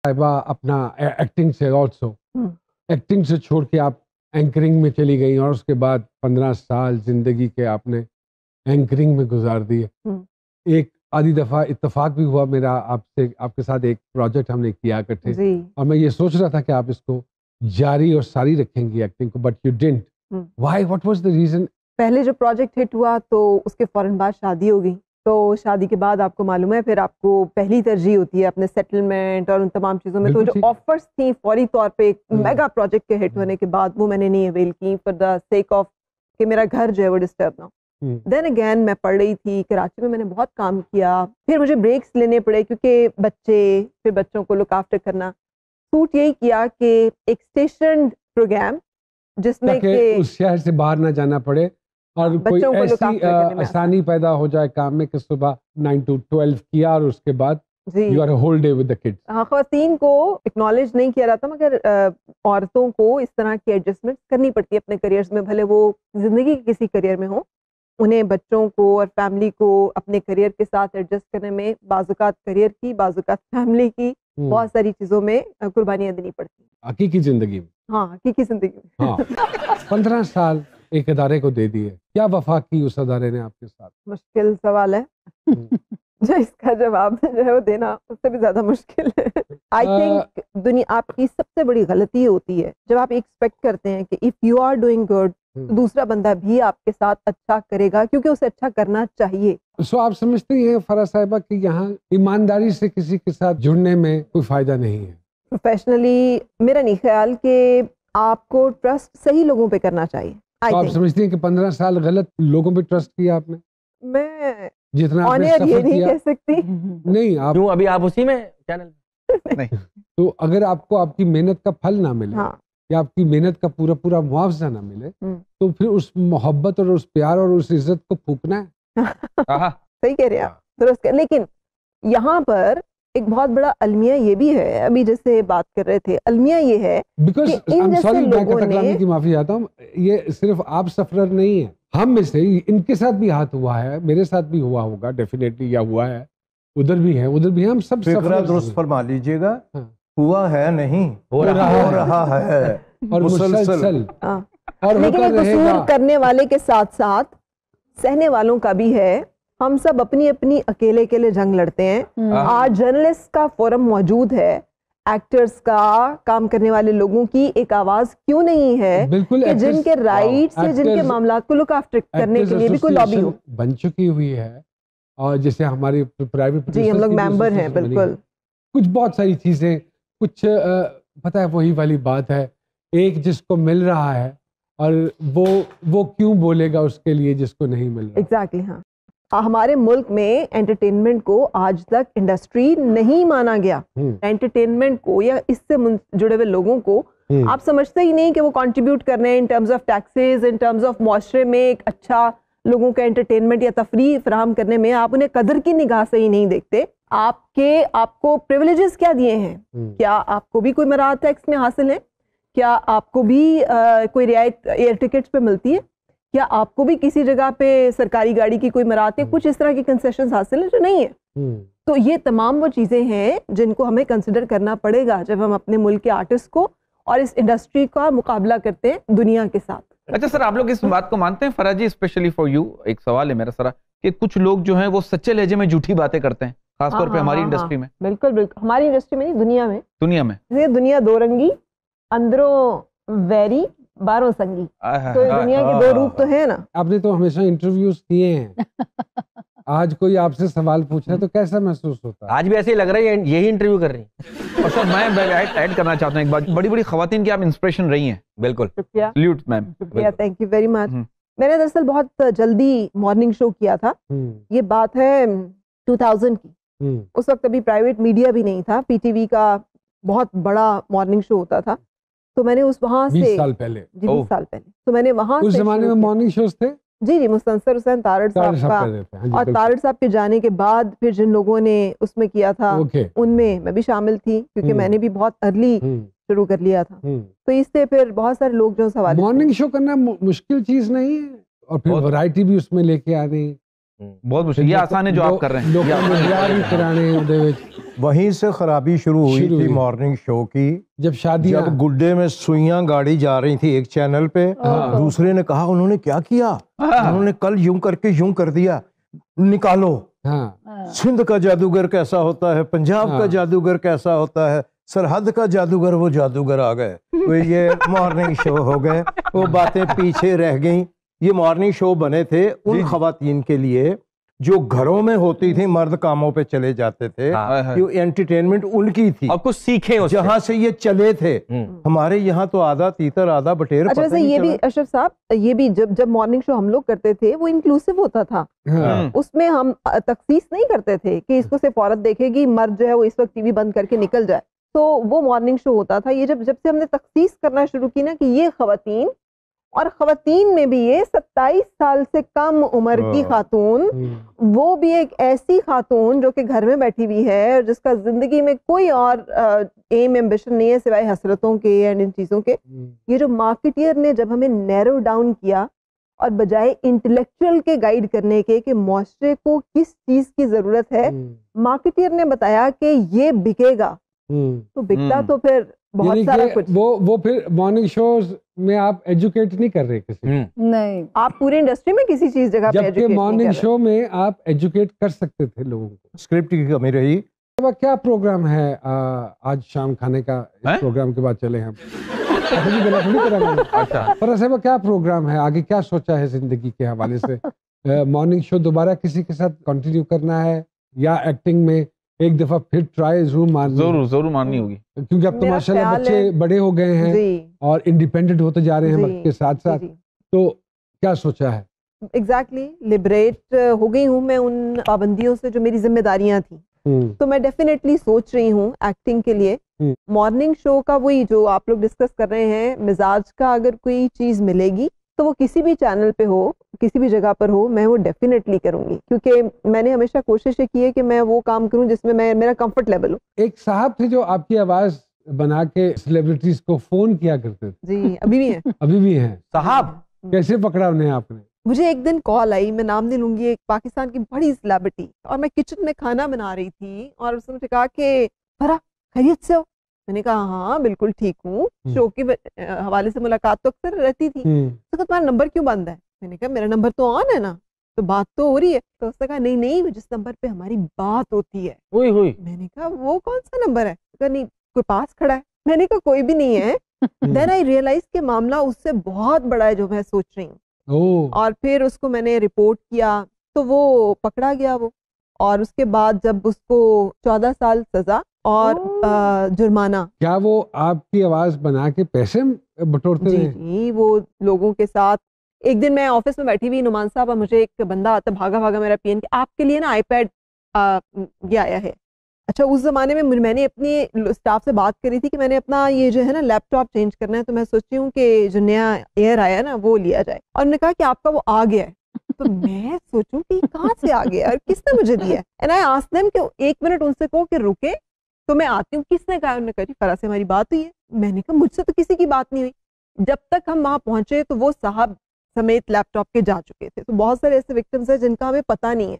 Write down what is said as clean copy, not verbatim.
साहिबा अपना एक्टिंग से ऑल्सो एक्टिंग से छोड़ के आप एंकरिंग में चली गई और उसके बाद 15 साल जिंदगी के आपने एंकरिंग में गुजार दिए। एक आधी दफा इत्तेफाक भी हुआ मेरा आपसे, आपके साथ एक प्रोजेक्ट हमने किया इकट्ठे और मैं ये सोच रहा था कि आप इसको जारी और सारी रखेंगी एक्टिंग को, but you didn't. Why, what was the reason? पहले जो प्रोजेक्ट हिट हुआ तो उसके फौरन बाद शादी हो गई, तो शादी के बाद आपको मालूम है फिर आपको पहली तरजीह होती है अपने सेटलमेंट और उन तमाम चीज़ों में। तो जो ऑफर्स थी फौरी तौर पे एक मेगा प्रोजेक्ट के हिट होने के बाद वो मैंने नहीं अवेल की फॉर द सेक ऑफ कि मेरा घर जो है वो डिस्टर्ब ना हो। देन अगेन मैं पढ़ रही थी कराची में, मैंने बहुत काम किया, फिर मुझे ब्रेक्स लेने पड़े क्योंकि बच्चे, फिर बच्चों को लुक आफ्टर करना। सूट यही किया कि एक स्टेशन प्रोग्राम जिसमें कि उस शहर से बाहर ना जाना पड़े और कोई ऐसी आसानी पैदा हो जाए काम में कि सुबह 9 to 12 किया और उसके बाद you are whole day with the kids. हाँ, ख्वातीन को एक्नॉलेज नहीं किया जाता मगर औरतों को इस तरह की एडजस्टमेंट करनी पड़ती है अपने करियर्स में, भले वो जिंदगी के किसी करियर में हो। उन्हें बच्चों को और फैमिली को अपने करियर के साथ एडजस्ट करने में बाज़-औक़ात करियर की, बाज़-औक़ात फैमिली की, बहुत सारी चीज़ों में कुर्बानियाँ देनी पड़ती हैं हकीकी जिंदगी में। हाँ, हकीकी जिंदगी में। हाँ। 15 साल एक अदारे को दे दिए, क्या वफा की उस अदारे ने आपके साथ? मुश्किल सवाल है जो इसका जवाब जो है वो देना उससे भी ज्यादा मुश्किल है। आई थिंक दुनिया आपकी सबसे बड़ी गलती होती है जब आप एक्सपेक्ट करते हैं कि if you are doing good तो दूसरा बंदा भी आपके साथ अच्छा करेगा क्योंकि उसे अच्छा करना चाहिए। सो आप समझते हैं फराह साहिबा कि यहाँ ईमानदारी से किसी के साथ जुड़ने में कोई फायदा नहीं है? प्रोफेशनली मेरा नहीं ख्याल कि आपको ट्रस्ट सही लोगों पे करना चाहिए। तो आप समझती हैं कि 15 साल गलत लोगों पे ट्रस्ट किया आपने? मैं जितना आपने सफर ये नहीं किया, कह सकती। नहीं आप क्यों अभी आप उसी में चैनल नहीं तो अगर आपको आपकी मेहनत का फल ना मिले या आपकी मेहनत का पूरा पूरा मुआवजा ना मिले तो फिर उस मोहब्बत और उस प्यार और उस इज्जत को फूकना है। सही कह रहे हैं आप। लेकिन यहाँ पर एक बहुत बड़ा अलमिया ये भी है, अभी जैसे बात कर रहे थे, अलमिया ये है बिकॉज मैं की माफी चाहता हूँ, ये सिर्फ आप सफरर नहीं है, हम में से इनके साथ भी हाथ हुआ है, मेरे साथ भी हुआ होगा डेफिनेटली, या हुआ है, उधर भी है, उधर भी है, हम सब फिक्रा दुरुस्त फरमा लीजिएगा। हुआ है नहीं, हो रहा है और मुसलसल और लेकिन कसूर करने वाले के साथ साथ सहने वालों का भी है। हम सब अपनी अपनी अकेले अकेले जंग लड़ते हैं। आज जर्नलिस्ट का फोरम मौजूद है, एक्टर्स का, काम करने वाले लोगों की एक आवाज क्यों नहीं है कि जिनके राइट्स से, जिनके मामलात को लुक आफ्टर करने के लिए भी कोई लॉबी हो बन चुकी हुई है। और जैसे हमारी प्राइवेट जी हम लोग मेंबर हैं, बिल्कुल कुछ बहुत सारी चीजें, कुछ पता है वही वाली बात है, एक जिसको मिल रहा है और वो क्यों बोलेगा उसके लिए जिसको नहीं मिल रहा। एग्जैक्टली हाँ, हमारे मुल्क में एंटरटेनमेंट को आज तक इंडस्ट्री नहीं माना गया। एंटरटेनमेंट को या इससे जुड़े हुए लोगों को आप समझते ही नहीं कि वो कंट्रीब्यूट कर रहे हैं in terms of taxes, in terms of मुआशरे में एक अच्छा लोगों का एंटरटेनमेंट या तफरीह फराहम करने में। आप उन्हें कदर की निगाह से ही नहीं देखते। आपको प्रिविलेजेस क्या दिए हैं? क्या आपको भी कोई मराहत टैक्स में हासिल है? क्या आपको भी कोई रियायत एयर टिकट्स पे मिलती है? क्या आपको भी किसी जगह पे सरकारी गाड़ी की कोई मराहत है? कुछ इस तरह की कंसेशंस हासिल है जो नहीं है। तो ये तमाम वो चीजें हैं जिनको हमें कंसिडर करना पड़ेगा जब हम अपने मुल्क के आर्टिस्ट को और इस इंडस्ट्री का मुकाबला करते हैं दुनिया के साथ। अच्छा सर, आप लोग इस बात को मानते हैं फराह जी, स्पेशली फॉर यू एक सवाल है मेरा सर, कि कुछ लोग जो हैं वो सच्चे लहजे में झूठी बातें करते हैं, खासतौर पे हमारी इंडस्ट्री में? बिल्कुल बिल्कुल, हमारी इंडस्ट्री में नहीं, दुनिया में। दुनिया दो रंगी, अंदरों वैरी, बारों संगी। तो दुनिया के दो रूप तो है ना। आपने तो हमेशा इंटरव्यूज किए हैं आज कोई आपसे सवाल पूछ रहा है तो कैसा महसूस होता है? आज भी ऐसे ही लग रहा है यही इंटरव्यू कर रही है। और सर मैं ऐड करना चाहता हूँ एक बात, बड़ी बड़ी खवातीन की आप इंस्पिरेशन रही हैं। बिल्कुल, salute ma'am, thank you very much. मैंने दरअसल बहुत जल्दी मॉर्निंग शो किया था, ये बात है 2000 की। उस वक्त अभी प्राइवेट मीडिया भी नहीं था, पीटीवी का बहुत बड़ा मॉर्निंग शो होता था। तो मैंने वहां से 20 साल पहले, 20 साल पहले, तो मैंने वहां उस जमाने में मॉर्निंग शोज थे। जी मुस्तनसर हुसैन तारड़ साहब का, और तारड़ साहब के जाने के बाद फिर जिन लोगों ने उसमें किया था उनमें मैं भी शामिल थी, क्योंकि मैंने भी बहुत अर्ली शुरू कर लिया था। तो इससे फिर बहुत सारे लोग जो सवाल, मॉर्निंग शो करना मुश्किल चीज नहीं है, और फिर वैरायटी भी उसमें लेके आनी, बहुत मुश्किल, ये आसान है जो आप कर रहे हैं। लोगों में प्यार ही कराने ਉਹਦੇ ਵਿੱਚ वहीं से खराबी शुरू हुई थी मॉर्निंग शो की। जब शादियां, जब गुड्डे में सुइयां गाड़ी जा रही थी एक चैनल पे, दूसरे ने कहा उन्होंने क्या किया, उन्होंने कल यूं करके यूं कर दिया, निकालो। सिंध का जादूगर कैसा होता है, पंजाब का जादूगर कैसा होता है, सरहद का जादूगर, वो जादूगर आ गए, वो ये मॉर्निंग शो हो गए, वो बातें पीछे रह गईं। ये मॉर्निंग शो बने थे उन खवातीन के लिए जो घरों में होती थी, मर्द कामों पे चले जाते थे, ये एंटरटेनमेंट उनकी थी और कुछ सीखे उससे। जहाँ से ये चले थे। हमारे यहाँ तो आधा तीतर आधा बटेर। अच्छा, वैसे ये भी अशरफ साहब, ये भी जब मॉर्निंग शो हम लोग करते थे वो इंक्लूसिव होता था। उसमें हम तखसीस नहीं करते थे कि इसको सिर्फ औरत देखेगी, मर्द जो है वो इस वक्त टीवी बंद करके निकल जाए, तो वो मॉर्निंग शो होता था। ये जब से हमने तखसीस करना शुरू की ना कि ये खवातीन, और खवातीन में भी ये 27 साल से कम उम्र की खातून, वो भी एक ऐसी खातून जो कि घर में बैठी हुई है और जिसका जिंदगी में कोई और एम एम्बिशन नहीं है सिवाय हसरतों के एंड इन चीज़ों के। ये जो मार्केटियर ने जब हमें नैरो डाउन किया और बजाय इंटेलेक्चुअल के गाइड करने के कि मुआशरे को किस चीज़ की ज़रूरत है, मार्केटियर ने बताया कि ये बिकेगा, तो बिकता तो फिर बहुत सारा कुछ। वो फिर मॉर्निंग शोज में आप एजुकेट नहीं कर रहे किसी, नहीं, आप पूरी इंडस्ट्री में किसी चीज जगह पे एजुकेट नहीं कर रहे। जबकि मॉर्निंग शो में आप एजुकेट कर सकते थे लोगों को। स्क्रिप्ट की कमी रही। क्या प्रोग्राम है आज शाम खाने का? इस प्रोग्राम के बाद चले हम। अच्छा, पर ऐसे क्या प्रोग्राम है आगे, क्या सोचा है जिंदगी के हवाले से? मॉर्निंग शो दोबारा किसी के साथ कंटिन्यू करना है या एक्टिंग में एक दफा फिर ट्राई जरूर मारनी होगी, क्योंकि अब तो माशाल्लाह बच्चे बड़े हो गए हैं और इंडिपेंडेंट होते जा रहे हैं वक्त के साथ साथ, तो क्या सोचा है? एग्जैक्टली लिबरेट हो गई हूँ मैं उन पाबंदियों से जो मेरी जिम्मेदारियां थी, तो मैं डेफिनेटली सोच रही हूँ एक्टिंग के लिए मॉर्निंग शो का वही जो आप लोग डिस्कस कर रहे हैं मिजाज का, अगर कोई चीज मिलेगी तो वो किसी भी चैनल पे हो, किसी भी जगह पर हो, मैं वो डेफिनेटली करूंगी, क्योंकि मैंने हमेशा कोशिश की है कि मैं वो काम करूं जिसमें मेरा कंफर्ट लेवल हो। एक साहब थे जो आपकी आवाज बना के सेलिब्रिटीज को फोन किया करते थे। जी, अभी भी हैं। अभी भी हैं साहब? कैसे पकड़ा उन्हें आपने? मुझे एक दिन कॉल आई, मैं नाम नहीं लूंगी, एक पाकिस्तान की बड़ी सेलिब्रिटी, और मैं किचन में खाना बना रही थी और उसने मुझे कहा कि फरा खैरियत से हो? मैंने कहा हाँ बिल्कुल ठीक हूँ, शो के हवाले से मुलाकात तो अक्सर रहती थी। तो तुम्हारा नंबर क्यों बंद है? मैंने कहा मेरा नंबर तो ऑन है ना, तो बात तो हो रही है। तो उसने कहा नहीं, जिस नंबर पे हमारी बात होती है। मैंने कहा वो कौन सा नंबर है? कहा नहीं, कोई पास खड़ा है। मैंने कहा कोई भी नहीं है। देन आई रियलाइज कि मामला उससे बहुत बड़ा है जो मैं सोच रही हूँ। और फिर उसको मैंने रिपोर्ट किया तो वो पकड़ा गया वो, और उसके बाद जब उसको 14 साल सजा और जुर्माना। क्या वो आपकी आवाज बना के पैसे बटोरते रहे? जी, वो लोगों के साथ। एक दिन मैं ऑफिस में बैठी हुई, नुमान साहब, और मुझे एक बंदा आता भागा मेरा पीएन, आपके लिए ना आईपैड ये आया है। अच्छा, उस जमाने में मैंने अपनी स्टाफ से बात करी थी कि मैंने अपना ये जो है ना लैपटॉप चेंज करना है, तो मैं सोच रही हूँ कि जो नया एयर आया ना वो लिया जाए, और उन्होंने कहा कि आपका वो आ गया है। तो मैं सोचूं कि कहाँ से आ गया और किसने मुझे दिया? एंड आई आस्क्ड देम कि 1 मिनट उनसे कहो कि रुके तो मैं आती हूँ। किसने कहा? उन्होंने कहा फरा से हमारी बात हुई है। मैंने कहा मुझसे तो किसी की बात नहीं हुई। जब तक हम वहां पहुंचे तो वो साहब समेत लैपटॉप के जा चुके थे। तो बहुत सारे ऐसे विक्टिम्स हैं जिनका हमें पता नहीं है।